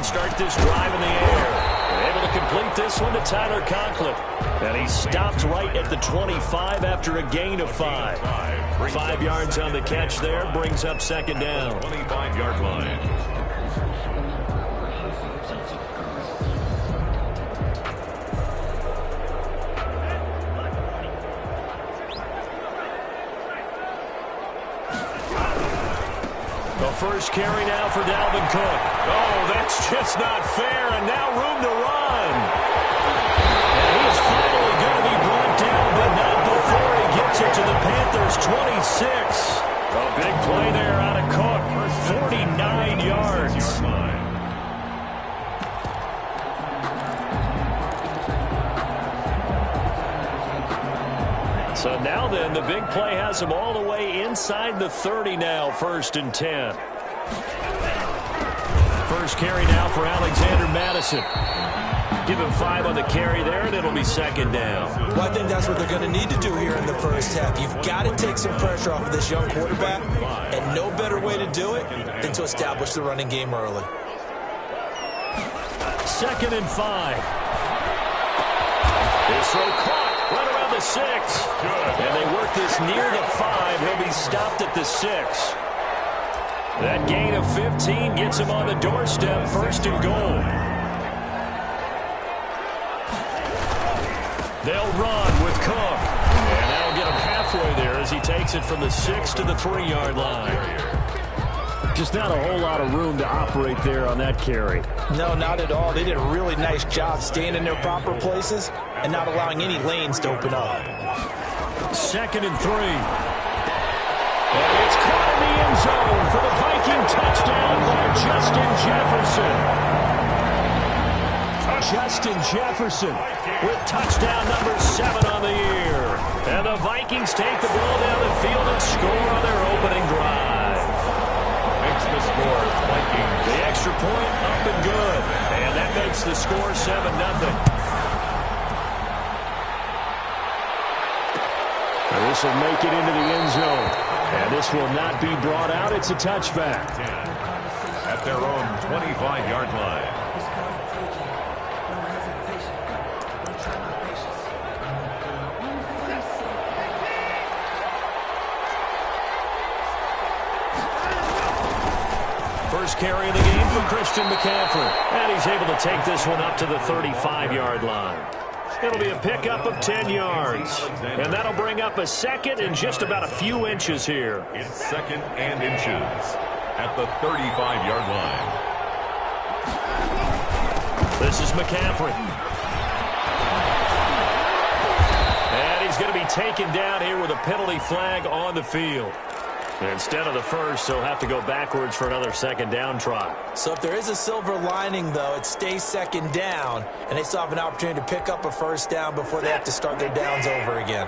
start this drive in the air. Able to complete this one to Tyler Conklin. And he stopped right at the 25 after a gain of 5. 5 yards on the catch there, brings up second down. 25-yard line. The first carry now for Dalvin Cook. Oh, that's just not fair, and now room to run. And he is finally going to be brought down, but not before he gets it to the Panthers' 26. A big play there out of Cook for 49 yards. So now then, the big play has him all the way inside the 30 now, 1st and 10. First carry now for Alexander Madison. Give him 5 on the carry there, and it'll be second down. Well, I think that's what they're going to need to do here in the first half. You've got to take some pressure off of this young quarterback, and no better way to do it than to establish the running game early. 2nd and 5. This throw caught right around the 6. And they work this near the 5. He'll be stopped at the 6. That gain of 15 gets him on the doorstep, 1st and goal. They'll run with Cook. And that'll get him halfway there as he takes it from the 6 to the 3-yard line. Just not a whole lot of room to operate there on that carry. No, not at all. They did a really nice job staying in their proper places and not allowing any lanes to open up. 2nd and 3. And it's caught in the end zone for the Viking touchdown by Justin Jefferson. Justin Jefferson with touchdown number 7 on the year. And the Vikings take the ball down the field and score on their opening drive. Makes the score Vikings. The extra point up and good. And that makes the score 7-0. This will make it into the end zone. And this will not be brought out. It's a touchback. At their own 25-yard line. First carry of the game for Christian McCaffrey. And he's able to take this one up to the 35-yard line. It'll be a pickup of 10 yards. And that'll bring up a 2nd and just about a few inches here. It's 2nd and inches at the 35-yard line. This is McCaffrey. And he's going to be taken down here with a penalty flag on the field. Instead of the first, they'll have to go backwards for another 2nd down try. So if there is a silver lining, though, it stays 2nd down, and they still have an opportunity to pick up a 1st down before they have to start their downs over again.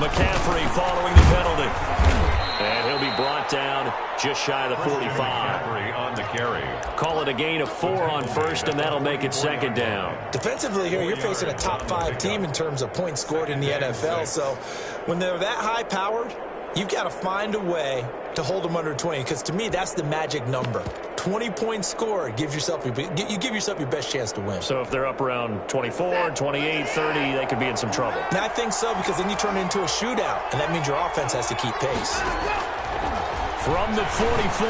McCaffrey following the penalty. And he'll be brought down just shy of the 45. McCaffrey on the carry. Call it a gain of 4 on 1st, and that'll make it 2nd down. Defensively here, you're facing a top-5 team in terms of points scored in the NFL. So when they're that high-powered, you've got to find a way to hold them under 20. Because to me, that's the magic number. 20 points scored gives yourself you give yourself your best chance to win. So if they're up around 24, 28, 30, they could be in some trouble. And I think so, because then you turn it into a shootout, and that means your offense has to keep pace. From the 44,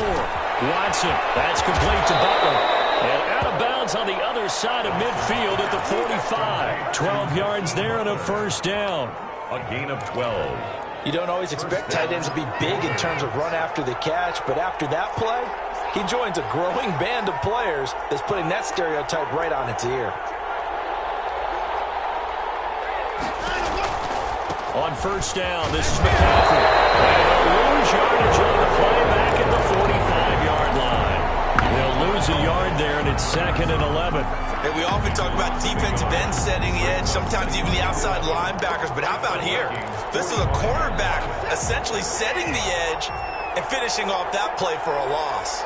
Watson. That's complete to Butler. And out of bounds on the other side of midfield at the 45. 12 yards there and a 1st down. A gain of 12. You don't always expect tight ends to be big in terms of run after the catch, but after that play, he joins a growing band of players that's putting that stereotype right on its ear. On 1st down, this is McCaffrey. And they'll lose yardage on the play back at the 45-yard line. They'll lose a yard there, and it's 2nd and 11. And we often talk about defensive ends setting the edge, sometimes even the outside linebackers. But how about here? This is a cornerback essentially setting the edge and finishing off that play for a loss.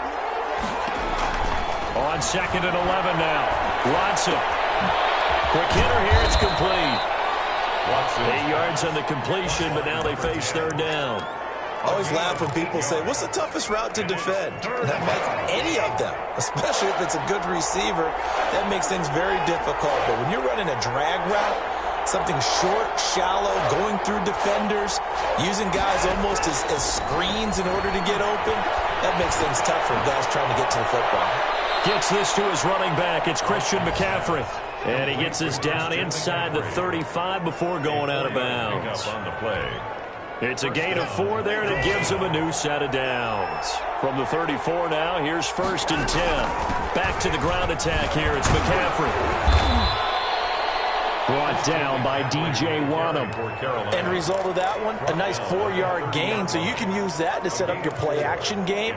On 2nd and 11 now. Watson. Quick hitter here. It's complete. Watson. 8 yards on the completion, but now they face 3rd down. I always laugh when people say, what's the toughest route to defend? That makes any of them, especially if it's a good receiver, that makes things very difficult. But when you're running a drag route, something short, shallow, going through defenders, using guys almost as screens in order to get open, that makes things tough for guys trying to get to the football. Gets this to his running back. It's Christian McCaffrey. And he gets this down inside the 35 before going out of bounds. On the play. It's a gain of 4 there, and it gives him a new set of downs. From the 34 now, here's 1st and 10. Back to the ground attack here. It's McCaffrey. Brought down by DJ Wanham. End result of that one, a nice 4-yard gain. So you can use that to set up your play-action game,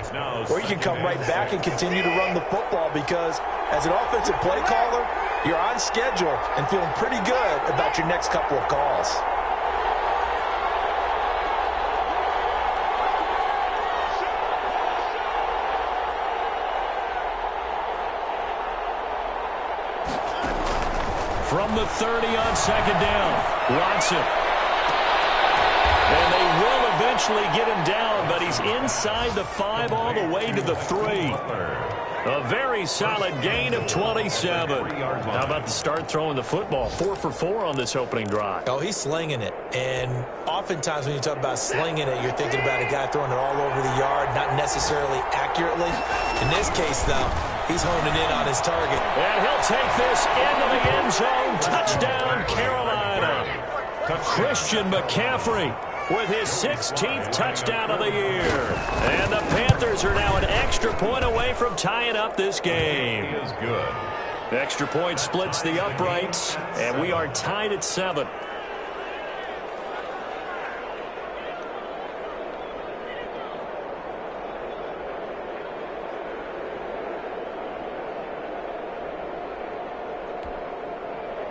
or you can come right back and continue to run the football because as an offensive play caller, you're on schedule and feeling pretty good about your next couple of calls. From the 30 on 2nd down, Watson. And they will eventually get him down, but he's inside the 5 all the way to the 3. A very solid gain of 27. How about the start throwing the football? 4 for 4 on this opening drive. Oh, he's slinging it. And oftentimes when you talk about slinging it, you're thinking about a guy throwing it all over the yard, not necessarily accurately. In this case, though, he's honing in on his target. And he'll take this into the end zone. Touchdown, Carolina. Christian McCaffrey with his 16th touchdown of the year. And the Panthers are now an extra point away from tying up this game. He is good. The extra point splits the uprights, and we are tied at 7.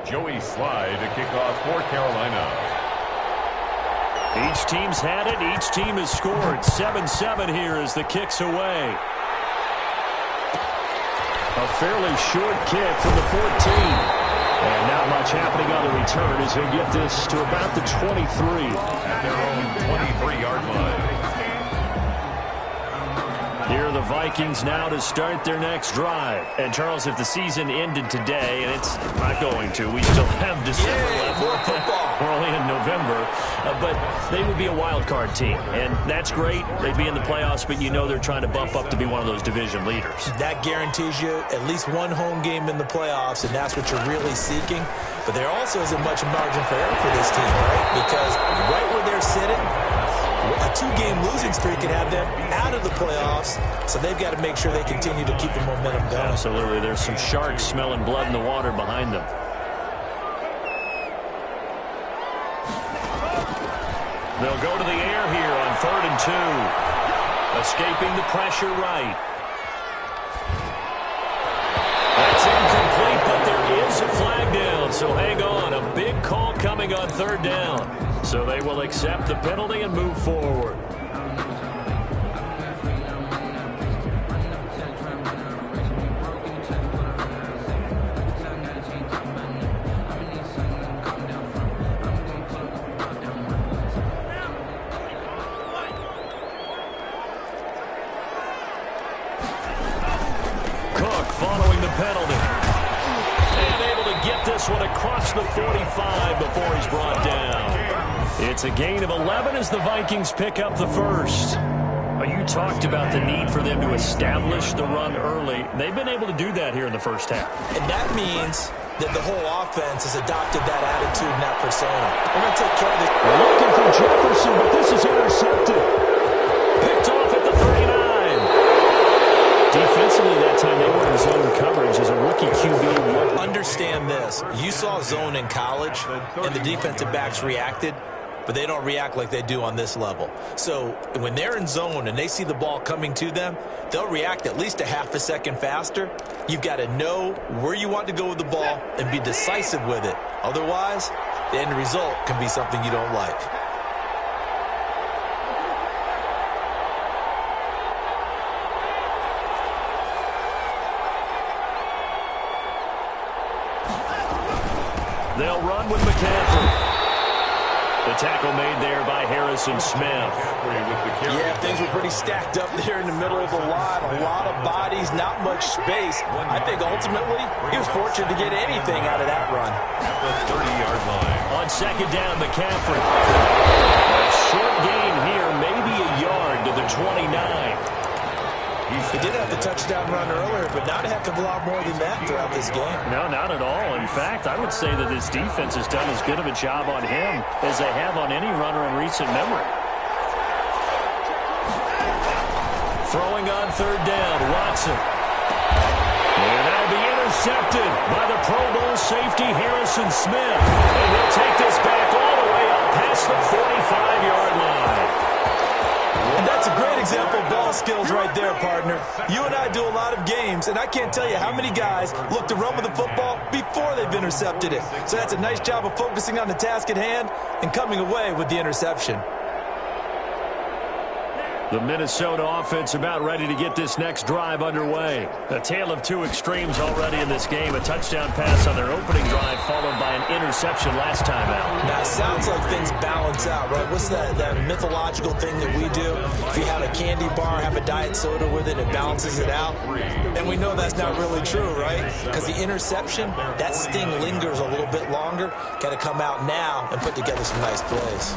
Joey Slye to kick off for Carolina. Each team's had it. Each team has scored. 7-7 here as the kick's away. A fairly short kick from the 14. And not much happening on the return as he'll get this to about the 23. At their own 23-yard line. Here are the Vikings now to start their next drive. And, Charles, if the season ended today, and it's not going to, we still have December left. We're only in November. But they would be a wild card team. And that's great. They'd be in the playoffs, but you know they're trying to bump up to be one of those division leaders. That guarantees you at least one home game in the playoffs, and that's what you're really seeking. But there also isn't much margin for error for this team, right? Because right where they're sitting, a 2-game losing streak could have them out of the playoffs, so they've got to make sure they continue to keep the momentum going. Absolutely. There's some sharks smelling blood in the water behind them. They'll go to the air here on 3rd and 2. Escaping the pressure right. That's incomplete, but there is a flag down, so hang on. A big call coming on 3rd down. So they will accept the penalty and move forward. Cook following the penalty. And able to get this one across the 45 before he's brought down. It's a gain of 11 as the Vikings pick up the first. You talked about the need for them to establish the run early. They've been able to do that here in the first half. And that means that the whole offense has adopted that attitude and that persona. We're going to take care of this. Looking for Jefferson, but this is intercepted. Picked off at the 39. Defensively that time they were in zone coverage as a rookie QB. Understand this. You saw zone in college, and the defensive backs reacted. But they don't react like they do on this level. So when they're in zone and they see the ball coming to them, they'll react at least a half a second faster. You've got to know where you want to go with the ball and be decisive with it. Otherwise, the end result can be something you don't like. They'll run with McCaffrey. The tackle made there by Harrison Smith. Yeah, things were pretty stacked up there in the middle of the line. A lot of bodies, not much space. I think ultimately he was fortunate to get anything out of that run. At the 30-yard line. On second down, McCaffrey. A short gain here, maybe a yard to the 29. He did have the touchdown run earlier, but not a heck of a lot more than that throughout this game. No, not at all. In fact, I would say that this defense has done as good of a job on him as they have on any runner in recent memory. Throwing on third down, Watson. And that'll be intercepted by the Pro Bowl safety, Harrison Smith. And he'll take this back all the way up past the 45-yard line. And that's a great example of ball skills right there, partner. You and I do a lot of games, and I can't tell you how many guys look to run with the football before they've intercepted it. So that's a nice job of focusing on the task at hand and coming away with the interception. The Minnesota offense about ready to get this next drive underway. A tale of two extremes already in this game. A touchdown pass on their opening drive followed by an interception last time out. Now, it sounds like things balance out, right? What's that mythological thing that we do? If you have a candy bar, have a diet soda with it, it balances it out. And we know that's not really true, right? Because the interception, that sting lingers a little bit longer. Got to come out now and put together some nice plays.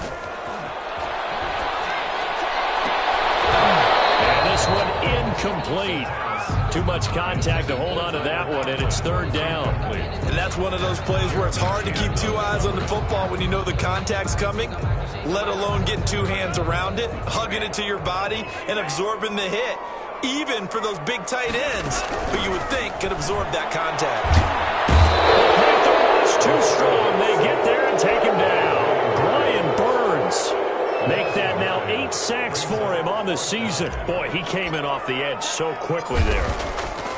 This one incomplete. Too much contact to hold on to that one, and it's third down. And that's one of those plays where it's hard to keep two eyes on the football when you know the contact's coming, let alone getting two hands around it, hugging it to your body, and absorbing the hit, even for those big tight ends who you would think could absorb that contact. The rush too strong. They get there and take him down. Brian Burns. Make that now 8 sacks for him on the season. Boy, he came in off the edge so quickly there.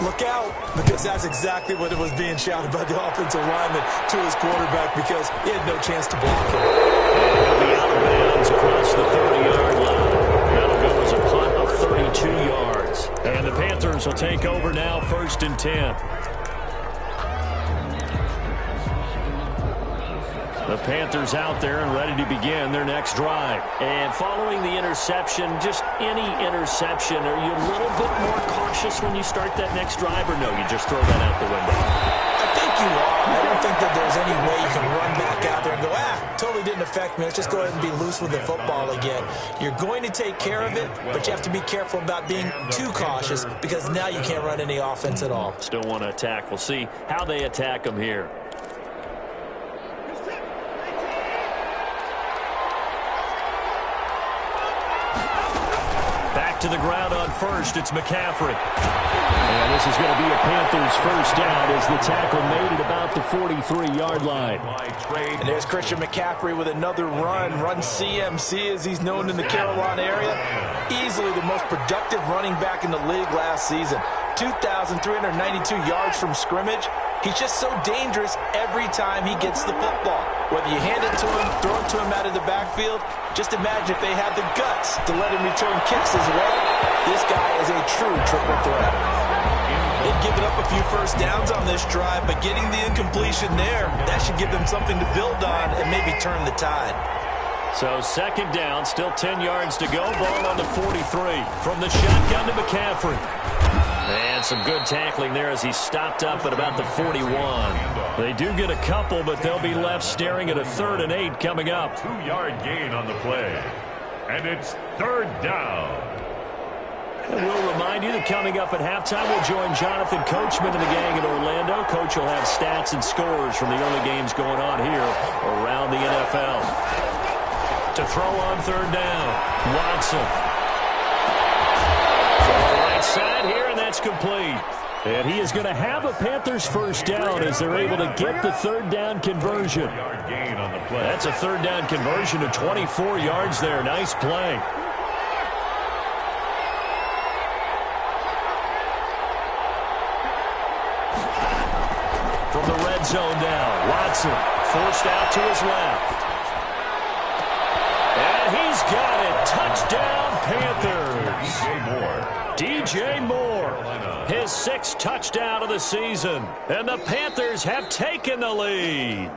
Look out, because that's exactly what it was being shouted by the offensive lineman to his quarterback because he had no chance to block him. He'll be out of bounds across the 30-yard line. That'll go as a punt of 32 yards. And the Panthers will take over now, 1st and 10. The Panthers out there and ready to begin their next drive. And following the interception, just any interception, are you a little bit more cautious when you start that next drive, or no, you just throw that out the window? I think you are. I don't think that there's any way you can run back out there and go, totally didn't affect me. Let's just go ahead and be loose with the football again. You're going to take care of it, but you have to be careful about being too cautious because now you can't run any offense at all. Still want to attack. We'll see how they attack them here. To the ground on first, it's McCaffrey. And this is going to be a Panthers first down as the tackle made at about the 43-yard line. And there's Christian McCaffrey with another run CMC as he's known in the Carolina area. Easily the most productive running back in the league last season. 2,392 yards from scrimmage. He's just so dangerous every time he gets the football. Whether you hand it to him, throw it to him out of the backfield, just imagine if they had the guts to let him return kicks as well. This guy is a true triple threat. They've given up a few first downs on this drive, but getting the incompletion there, that should give them something to build on and maybe turn the tide. So second down, still 10 yards to go. Ball on the 43. From the shotgun to McCaffrey. And some good tackling there as he stopped up at about the 41. They do get a couple, but they'll be left staring at a 3rd and 8 coming up. 2-yard gain on the play. And it's third down. And we'll remind you that coming up at halftime, we'll join Jonathan Coachman and the gang in Orlando. Coach will have stats and scores from the early games going on here around the NFL. To throw on third down, Watson. Right side here, and that's complete. And he is going to have a Panthers first down as they're able to get the third down conversion. That's a third down conversion of 24 yards there. Nice play. From the red zone now, Watson forced out to his left. And he's got it. Touchdown, Panthers. DJ Moore, his 6th touchdown of the season. And the Panthers have taken the lead.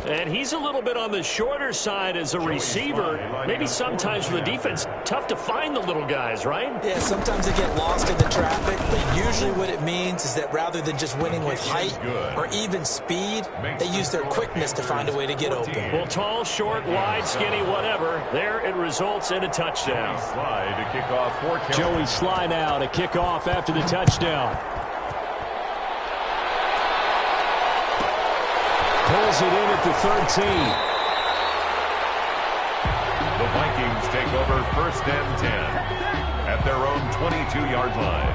And he's a little bit on the shorter side as a receiver. Maybe sometimes for the defense, tough to find the little guys, right? Yeah, sometimes they get lost in the traffic, but usually what it means is that rather than just winning with height or even speed, they use their quickness to find a way to get open. Well, tall, short, wide, skinny, whatever, there it results in a touchdown. Slide to kick off for Joey Sly now to kick off after the touchdown. Pulls it in at the 13. The Vikings take over 1st and 10 at their own 22-yard line.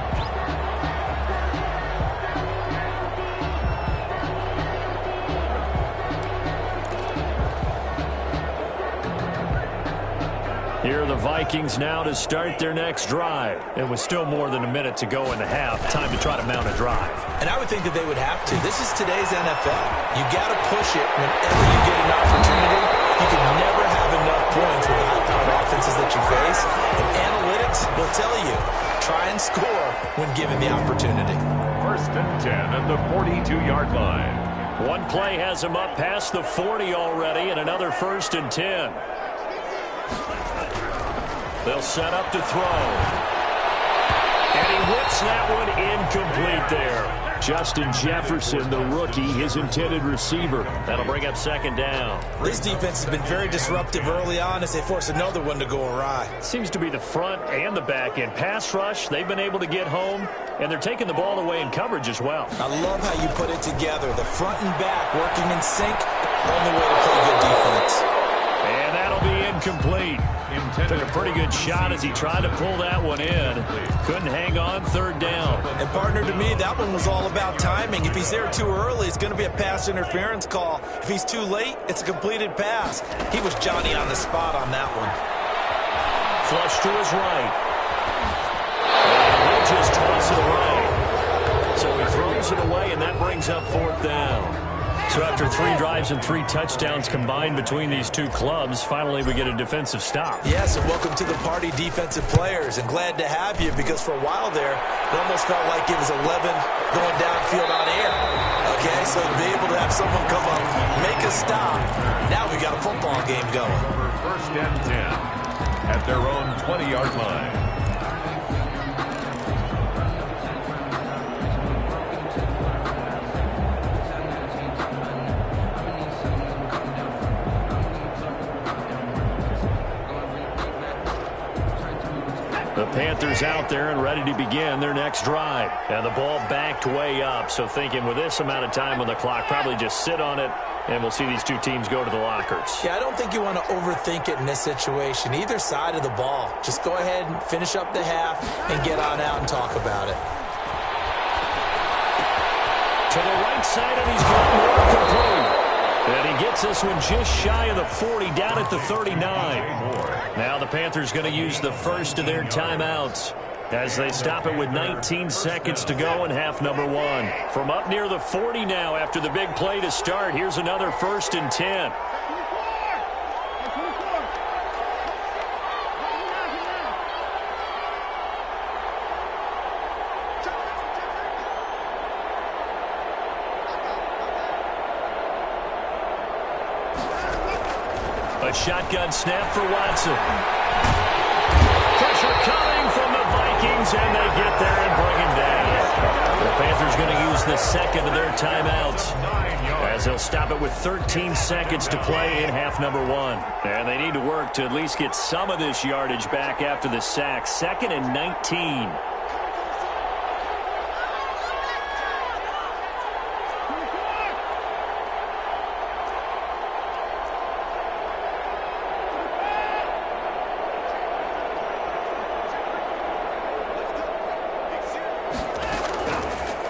Here are the Vikings now to start their next drive. And with still more than a minute to go in the half, time to try to mount a drive. And I would think that they would have to. This is today's NFL. You got to push it whenever you get an opportunity. You can never have enough points with the high-powered offenses that you face. And analytics will tell you, try and score when given the opportunity. 1st and 10 at the 42-yard line. One play has him up past the 40 already, and another 1st and 10. They'll set up to throw. And he whips that one incomplete there. Justin Jefferson, the rookie, his intended receiver. That'll bring up 2nd down. This defense has been very disruptive early on as they force another one to go awry. Seems to be the front and the back end. Pass rush, they've been able to get home, and they're taking the ball away in coverage as well. I love how you put it together. The front and back working in sync. Only way to play good defense. And that'll be incomplete. Took a pretty good shot as he tried to pull that one in. Couldn't hang on, 3rd down. And partner, to me, that one was all about timing. If he's there too early, it's going to be a pass interference call. If he's too late, it's a completed pass. He was Johnny on the spot on that one. Flush to his right. And he'll just toss it away. So he throws it away, and that brings up 4th down. So after 3 drives and 3 touchdowns combined between these two clubs, finally we get a defensive stop. Yes, and welcome to the party, defensive players. And glad to have you because for a while there, it almost felt like it was 11 going downfield on air. Okay, so to be able to have someone come up, make a stop, now we got a football game going. For 1st and 10 at their own 20-yard line. The Panthers out there and ready to begin their next drive. And the ball backed way up, so thinking with this amount of time on the clock, probably just sit on it, and we'll see these two teams go to the lockers. Yeah, I don't think you want to overthink it in this situation. Either side of the ball. Just go ahead and finish up the half and get on out and talk about it. To the right side, and he's got more complete. And he gets this one just shy of the 40, down at the 39. Now the Panthers going to use the first of their timeouts as they stop it with 19 seconds to go in half number 1. From up near the 40 now after the big play to start, here's another 1st and 10. A shotgun snap for Watson. Pressure coming from the Vikings, and they get there and bring him down. The Panthers going to use the second of their timeouts as they'll stop it with 13 seconds to play in half number 1. And they need to work to at least get some of this yardage back after the sack. 2nd and 19.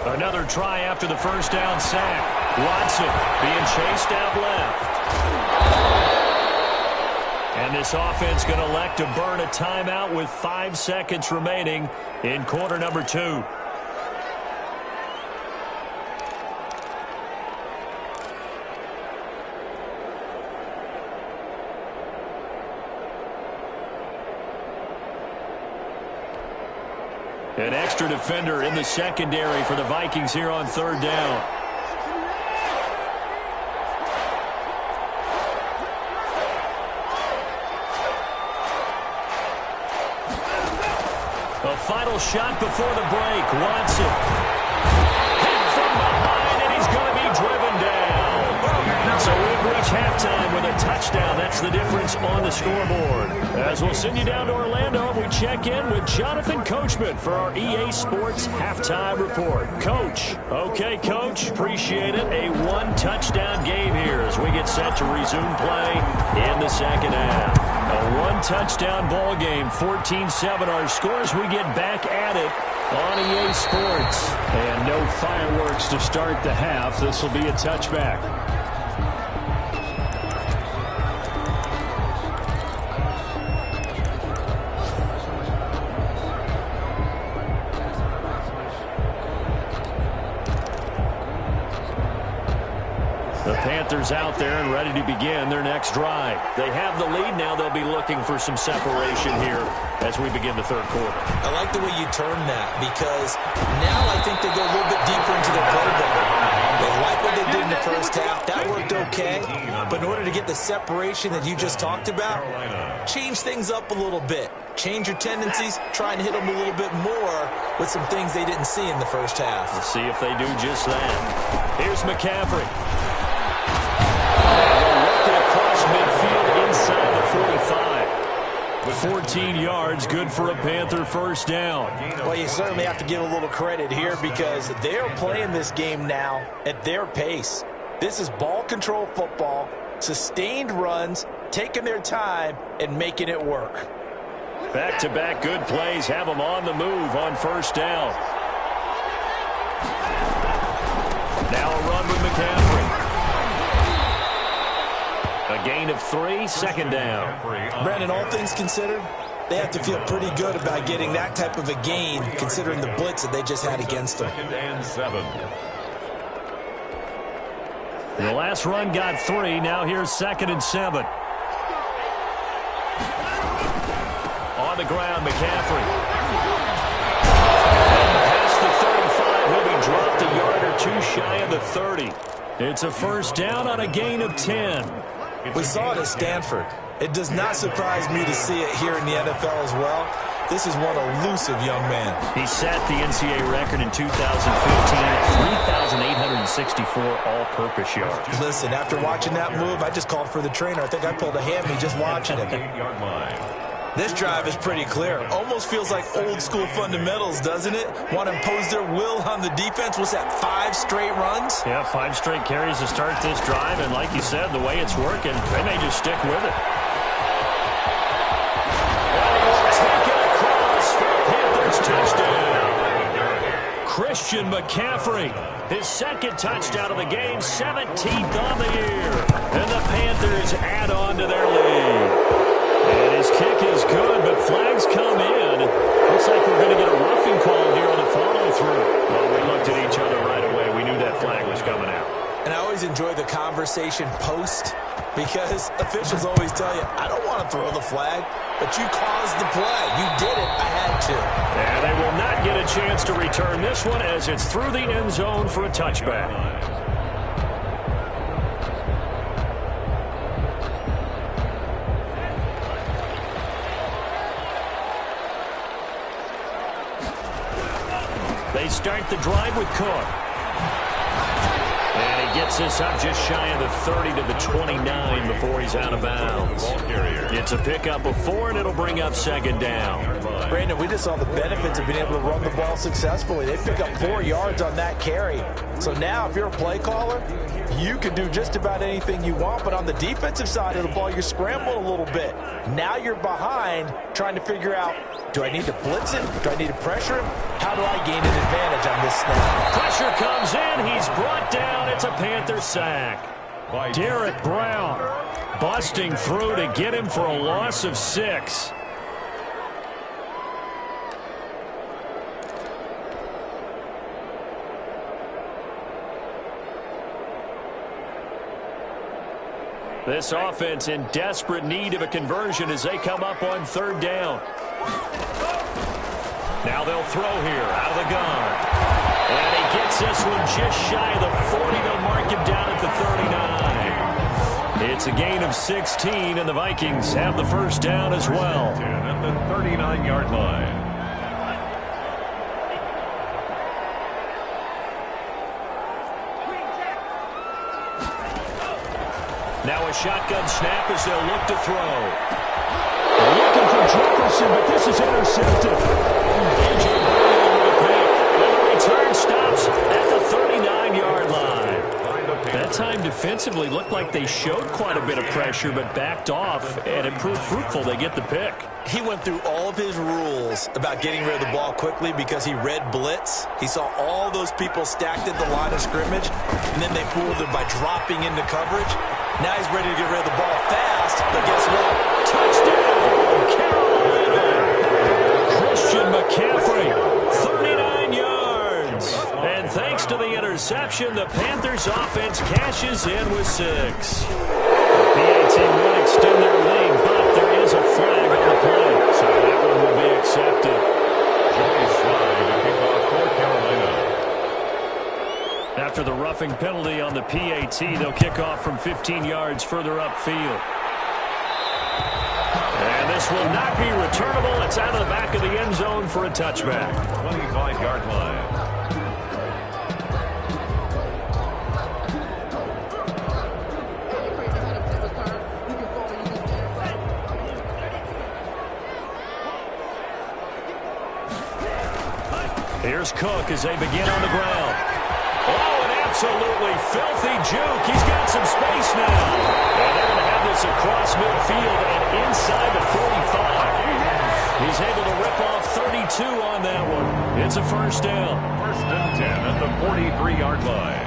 Another try after the first down sack. Watson being chased out left. And this offense going to elect to burn a timeout with 5 seconds remaining in quarter number 2. An extra defender in the secondary for the Vikings here on 3rd down. shot before the break. Watson. Hit from behind, and he's going to be driven down. So we've reached halftime with a touchdown. That's the difference on the scoreboard. As we'll send you down to Orlando, we check in with Jonathan Coachman for our EA Sports Halftime Report. Coach. Okay, Coach. Appreciate it. A one-touchdown game here as we get set to resume play in the second half. A one-touchdown ball game, 14-7 our scores. We get back at it on EA Sports. And no fireworks to start the half. This will be a touchback. The Panthers out there and ready to begin their next drive. They have the lead. Now they'll be looking for some separation here as we begin the third quarter. I like the way you turn that because now I think they go a little bit deeper into their playbook. They like what they did in the first half. That worked okay. But in order to get the separation that you just talked about, change things up a little bit. Change your tendencies. Try and hit them a little bit more with some things they didn't see in the first half. We'll see if they do just that. Here's McCaffrey. Across midfield inside the 45. 14 yards, good for a Panther first down. Well, you certainly have to give a little credit here because they're playing this game now at their pace. This is ball control football, sustained runs, taking their time, and making it work. Back-to-back good plays have them on the move on first down. Now a run with McCaffrey. A gain of 3, second down. Brandon, all things considered, they have to feel pretty good about getting that type of a gain considering the blitz that they just had against them. 2nd and 7. The last run got 3. Now here's 2nd and 7. On the ground, McCaffrey. Past the 35, he'll be dropped a yard or 2 shy of the 30. It's a first down on a gain of 10. We saw it at Stanford. It does not surprise me to see it here in the NFL as well. This is one elusive young man. He set the NCAA record in 2015 at 3,864 all-purpose yards. Listen, after watching that move, I just called for the trainer. I think I pulled a hammy just watching it. 8-yard line. This drive is pretty clear. Almost feels like old-school fundamentals, doesn't it? Want to impose their will on the defense. What's that, 5 straight runs? Yeah, 5 straight carries to start this drive. And like you said, the way it's working, they may just stick with it. Touchdown. Christian McCaffrey, his 2nd touchdown of the game, 17th on the year. And the Panthers add on to their lead. And his kick is good, but flags come in. Looks like we're going to get a roughing call here on the follow-through. Well, we looked at each other right away. We knew that flag was coming out. And I always enjoy the conversation post because officials always tell you, I don't want to throw the flag, but you caused the play. You did it. I had to. And they will not get a chance to return this one as it's through the end zone for a touchback. They start the drive with Cook. And he gets this up just shy of the 30 to the 29 before he's out of bounds. It's a pickup of 4, and it'll bring up 2nd down. Brandon, we just saw the benefits of being able to run the ball successfully. They pick up 4 yards on that carry. So now if you're a play caller, you can do just about anything you want. But on the defensive side of the ball, you're scrambling a little bit. Now you're behind trying to figure out, do I need to blitz him? Do I need to pressure him? How do I gain an advantage on this snap? Pressure comes in. He's brought down. It's a Panther sack. Derek Brown busting through to get him for a loss of 6. This offense in desperate need of a conversion as they come up on 3rd down. Now they'll throw here out of the gun. And he gets this one just shy of the 40. They'll mark him down at the 39. It's a gain of 16, and the Vikings have the first down as well. At the 39-yard line. Now a shotgun snap as they'll look to throw. They're looking for Jefferson, but this is intercepted. A.J. Brown with a pick. And the return stops at the 39-yard line. That time defensively looked like they showed quite a bit of pressure, but backed off, and it proved fruitful. They get the pick. He went through all of his rules about getting rid of the ball quickly because he read blitz. He saw all those people stacked at the line of scrimmage, and then they fooled him by dropping into coverage. Now he's ready to get rid of the ball fast, but guess what? Touchdown, Carolina! Christian McCaffrey, 39 yards. And thanks to the interception, the Panthers offense cashes in with 6. The PAT won't extend their lead, but there is a flag on the play, so that one will be accepted. Joey Slye to kick off for Carolina. After the roughing penalty on the PAT, they'll kick off from 15 yards further upfield. And this will not be returnable. It's out of the back of the end zone for a touchback. 25-yard line. Here's Cook as they begin on the ground. Oh, an absolutely filthy juke. He's got some space now. And they're going to have this across midfield and inside the 45. He's able to rip off 32 on that one. It's a first down. First and 10 at the 43-yard line.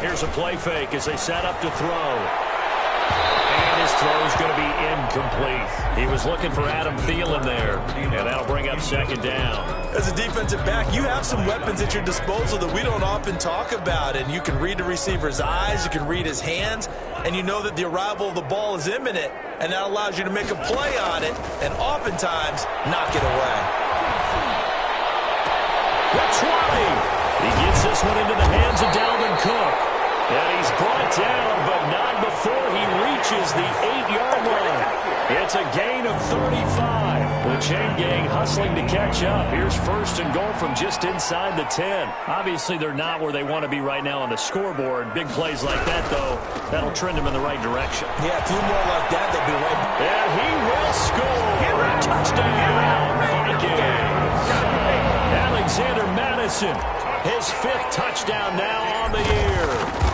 Here's a play fake as they set up to throw. And his throw is going to be incomplete. He was looking for Adam Thielen there, and that'll bring up second down. As a defensive back, you have some weapons at your disposal that we don't often talk about, and you can read the receiver's eyes, you can read his hands, and you know that the arrival of the ball is imminent, and that allows you to make a play on it and oftentimes knock it away. He gets this one into the hands of Dalvin Cook. And he's brought down, but not before he reaches the 8-yard line. It's a gain of 35. The chain gang hustling to catch up. Here's first and goal from just inside the 10. Obviously, they're not where they want to be right now on the scoreboard. Big plays like that, though, that'll trend them in the right direction. Yeah, a few more like that, they'll be right. And he will score. Touchdown, Vikings. Alexander Madison, his 5th touchdown now on the year.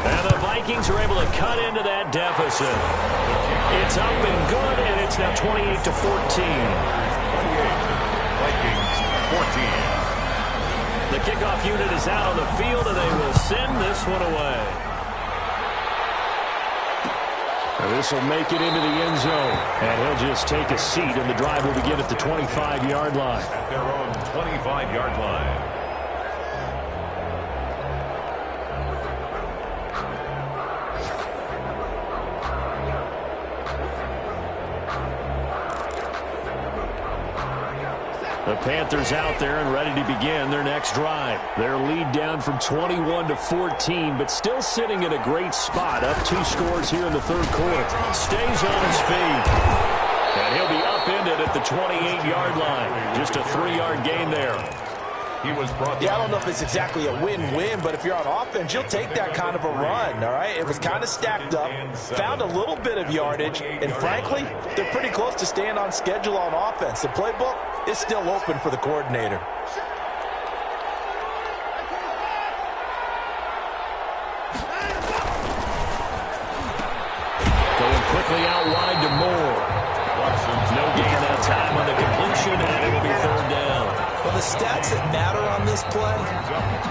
And the Vikings are able to cut into that deficit. It's up and good, and it's now 28-14. Vikings 14. The kickoff unit is out on the field, and they will send this one away. This will make it into the end zone, and he'll just take a seat, and the drive will begin at the 25-yard line. At their own 25-yard line. The Panthers out there and ready to begin their next drive. Their lead down from 21-14, but still sitting in a great spot. Up 2 scores here in the third quarter. Stays on his feet. And he'll be upended at the 28-yard line. Just a 3-yard gain there. He was brought I don't know if it's exactly a win-win, but if you're on offense, you'll take that kind of a run, all right? It was kind of stacked up, found a little bit of yardage, and frankly, they're pretty close to staying on schedule on offense. The playbook is still open for the coordinator. Going quickly out wide to Moore. No gain that time on the completion, and it'll be third down. Well, the stats that matter on this play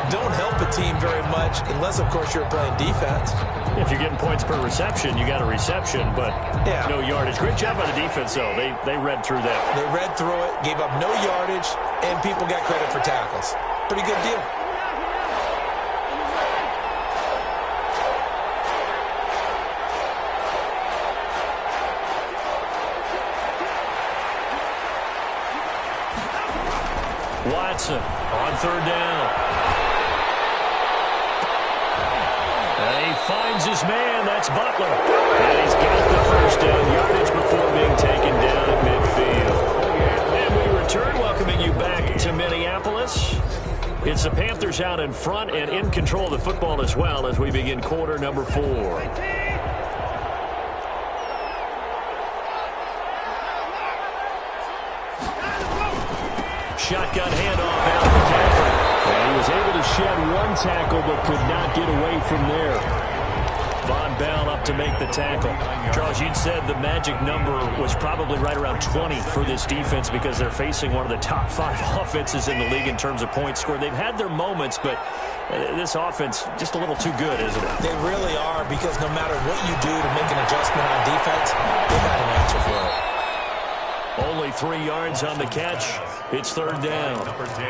don't help a team very much unless, of course, you're playing defense. If you're getting points per reception, you got a reception, but no yardage. Great job by the defense, though. They read through that. They read through it, gave up no yardage, and people got credit for tackles. Pretty good deal. Watson on third down. And he finds his man. That's Butler. And he's got the first down yardage before being taken down at midfield. And we return, welcoming you back to Minneapolis. It's the Panthers out in front and in control of the football as well as we begin quarter number 4. Shotgun handoff out of McCaffrey. And he was able to shed one tackle but could not get away from there. Von Bell up to make the tackle. Charles, you'd said the magic number was probably right around 20 for this defense because they're facing one of the top 5 offenses in the league in terms of points scored. They've had their moments, but this offense just a little too good, isn't it? They really are, because no matter what you do to make an adjustment on defense, they've got an answer for it. Only 3 yards on the catch. It's third down.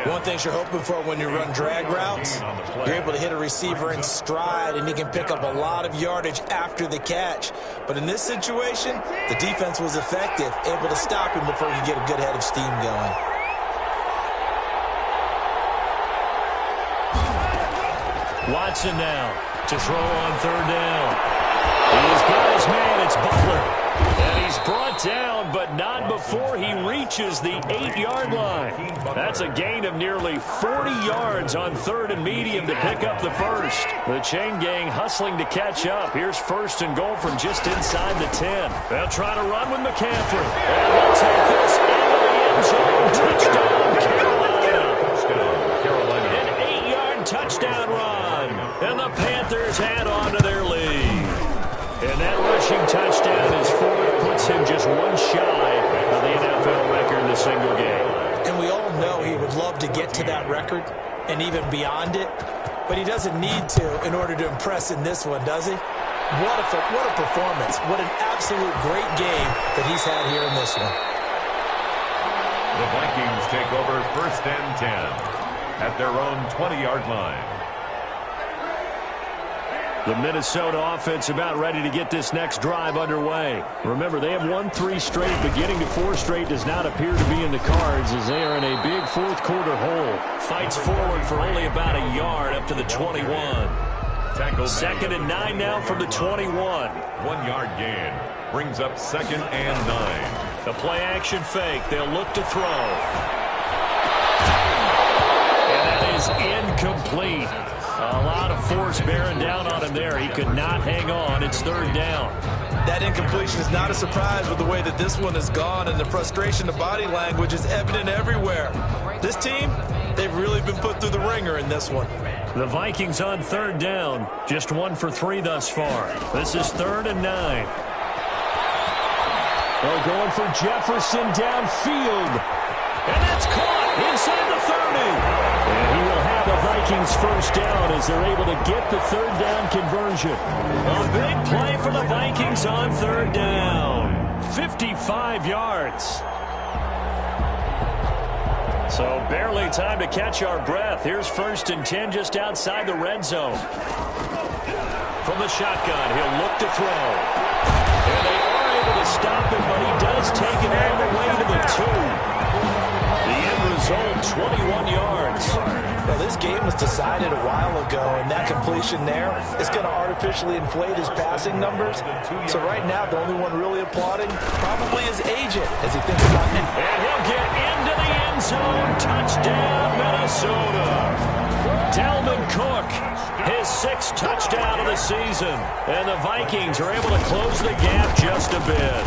One thing you're hoping for when you run drag routes, you're able to hit a receiver in stride, and he can pick up a lot of yardage after the catch. But in this situation, the defense was effective, able to stop him before he could get a good head of steam going. Watson now to throw on third down. He's got his man. It's Butler. And he's brought down, but not before he reaches the 8-yard line. That's a gain of nearly 40 yards on third and medium to pick up the first. The chain gang hustling to catch up. Here's first and goal from just inside the 10. They'll try to run with McCaffrey. And he'll take this into the end zone. Touchdown, Carolina. An 8-yard touchdown run. And the Panthers add on to their lead. And that rushing touchdown is 4. Puts him just one shy of the NFL record in a single game. And we all know he would love to get to that record and even beyond it, but he doesn't need to in order to impress in this one, does he? What a performance. What an absolute great game that he's had here in this one. The Vikings take over first and 10 at their own 20-yard line. The Minnesota offense about ready to get this next drive underway. Remember, they have won 3 straight, but getting to 4 straight does not appear to be in the cards as they are in a big fourth-quarter hole. Fights forward for only about a yard up to the 21. Second and 9 now from the 21. 1-yard gain brings up second and 9. The play-action fake. They'll look to throw. And that is incomplete. A lot of force bearing down on him there. He could not hang on. It's third down. That incompletion is not a surprise with the way that this one has gone, and the frustration of body language is evident everywhere. This team, they've really been put through the ringer in this one. The Vikings on third down. Just 1 for 3 thus far. This is third and 9. They're going for Jefferson downfield. And that's caught inside the 30. And he will have the Vikings first down as they're able to get the third down conversion. A big play for the Vikings on third down. 55 yards. So barely time to catch our breath. Here's first and 10 just outside the red zone. From the shotgun, he'll look to throw. And they are able to stop him, but he does take it all the way to the 2. The end result, 21 yards. Well, this game was decided a while ago, and that completion there is going to artificially inflate his passing numbers. So right now, the only one really applauding probably his agent as he thinks about it. And he'll get into the end zone. Touchdown, Minnesota. Dalvin Cook, his 6th touchdown of the season. And the Vikings are able to close the gap just a bit.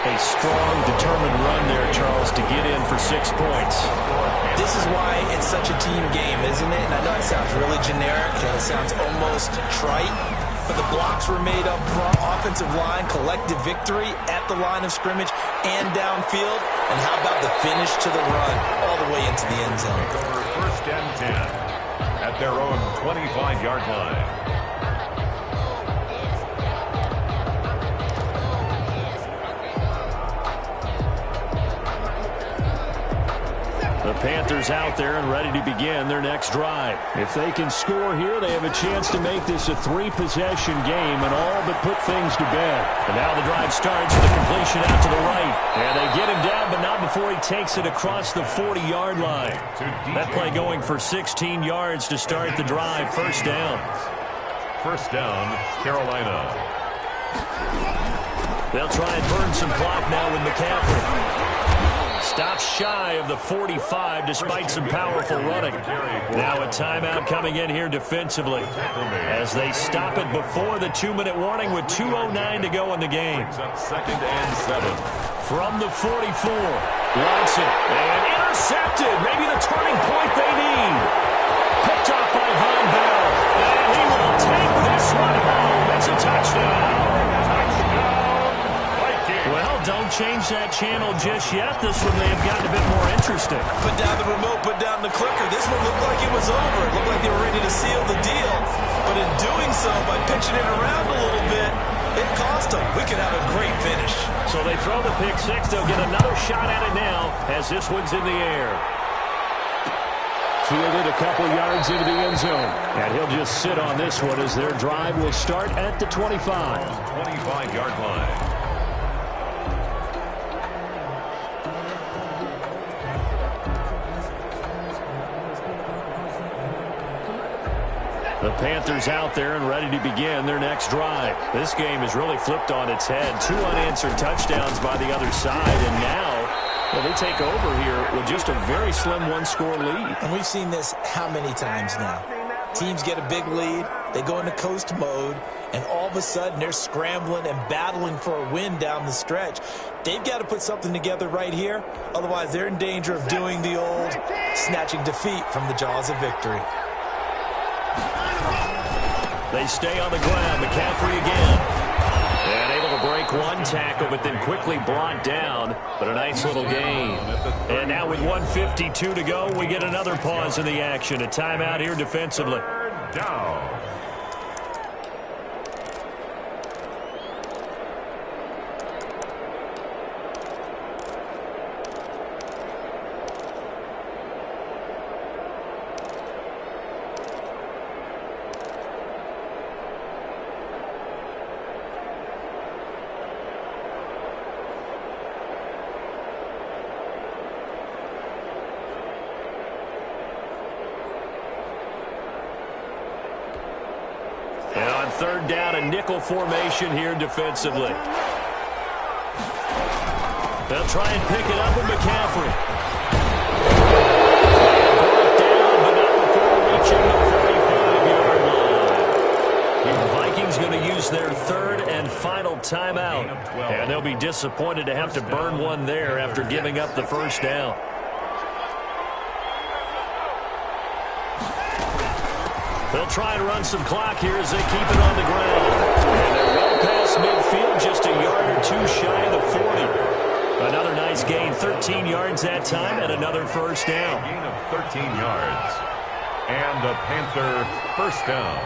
A strong, determined run there, Charles, to get in for 6 points. This is why it's such a team game, isn't it? And I know it sounds really generic and it sounds almost trite, but the blocks were made up front, offensive line, collective victory at the line of scrimmage and downfield. And how about the finish to the run all the way into the end zone? First and 10 at their own 25-yard line. The Panthers out there and ready to begin their next drive. If they can score here, they have a chance to make this a 3-possession game and all but put things to bed. And now the drive starts with a completion out to the right. And they get him down, but not before he takes it across the 40-yard line. That play going for 16 yards to start the drive. First down. First down, Carolina. They'll try and burn some clock now with McCaffrey. Stops shy of the 45 despite some powerful running. Now a timeout coming in here defensively as they stop it before the 2-minute warning with 2:09 to go in the game. Second and 7. From the 44, Watson, and intercepted. Maybe the turning point they need. Picked up by Von Bell, and he will take this one home. It's a touchdown. Well, don't change that channel just yet. This one may have gotten a bit more interesting. Put down the remote, put down the clicker. This one looked like it was over. It looked like they were ready to seal the deal. But in doing so, by pitching it around a little bit, it cost them. We could have a great finish. So they throw the pick six. They'll get another shot at it now as this one's in the air. Fielded a couple yards into the end zone. And he'll just sit on this one as their drive will start at the 25. 25-yard line. The Panthers out there and ready to begin their next drive. This game is really flipped on its head. 2 unanswered touchdowns by the other side, and now, well, they take over here with just a very slim one-score lead. And we've seen this how many times now? Teams get a big lead, they go into coast mode, and all of a sudden they're scrambling and battling for a win down the stretch. They've got to put something together right here, otherwise they're in danger of doing the old snatching defeat from the jaws of victory. They stay on the ground. McCaffrey again. And able to break one tackle, but then quickly brought down. But a nice little gain. And now with 1:52 to go, we get another pause in the action. A timeout here defensively. Third down. And on third down, a nickel formation here defensively. They'll try and pick it up with McCaffrey. Brought down, but not before reaching the 45-yard line. The Vikings going to use their third and final timeout. And they'll be disappointed to have to burn one there after giving up the first down. They'll try and run some clock here as they keep it on the ground. And they're well past midfield, just a yard or two shy of the 40. Another nice gain, 13 yards that time, and another first down. Gain of 13 yards. And the Panther first down.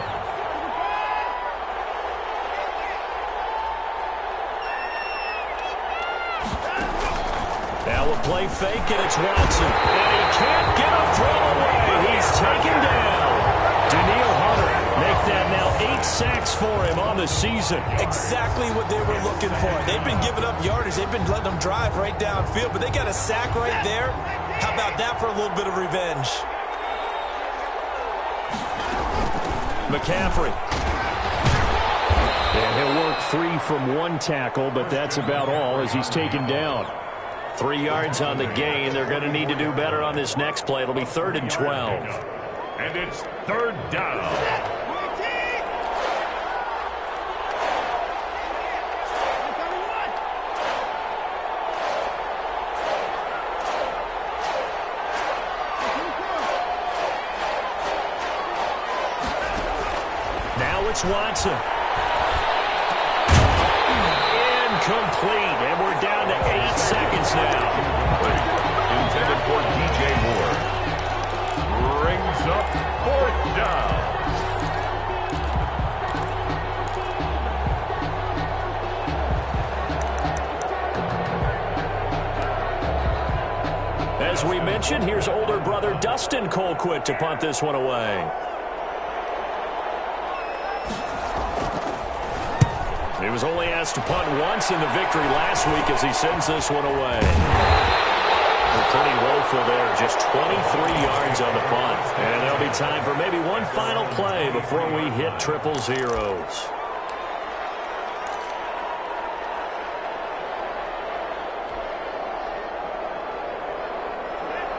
Now a play fake, and it's Watson. And he can't get a throw away. He's taken down. Daniil Hunter make that now 8 sacks for him on the season. Exactly what they were looking for. They've been giving up yardage. They've been letting them drive right downfield, but they got a sack right there. How about that for a little bit of revenge? McCaffrey. And he'll work free from one tackle, but that's about all as he's taken down. 3 yards on the gain. They're going to need to do better on this next play. It'll be 3rd and 12. And it's third down. Now it's Watson. Incomplete. And we're down to 8 seconds now. Intended for DJ Moore. Brings up fourth down. As we mentioned, here's older brother Dustin Colquitt to punt this one away. He was only asked to punt once in the victory last week as he sends this one away. Pretty woeful there, just 23 yards on the punt. And there'll be time for maybe one final play before we hit triple zeros.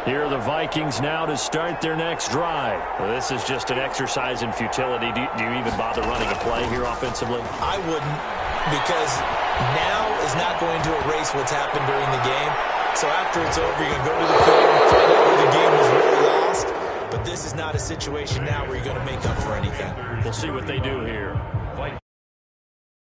Here are the Vikings now to start their next drive. Well, this is just an exercise in futility. Do you even bother running a play here offensively? I wouldn't, because now is not going to erase what's happened during the game. So after it's over, you're going to go to the film, find out where the game was really lost. But this is not a situation now where you're going to make up for anything. We'll see what they do here.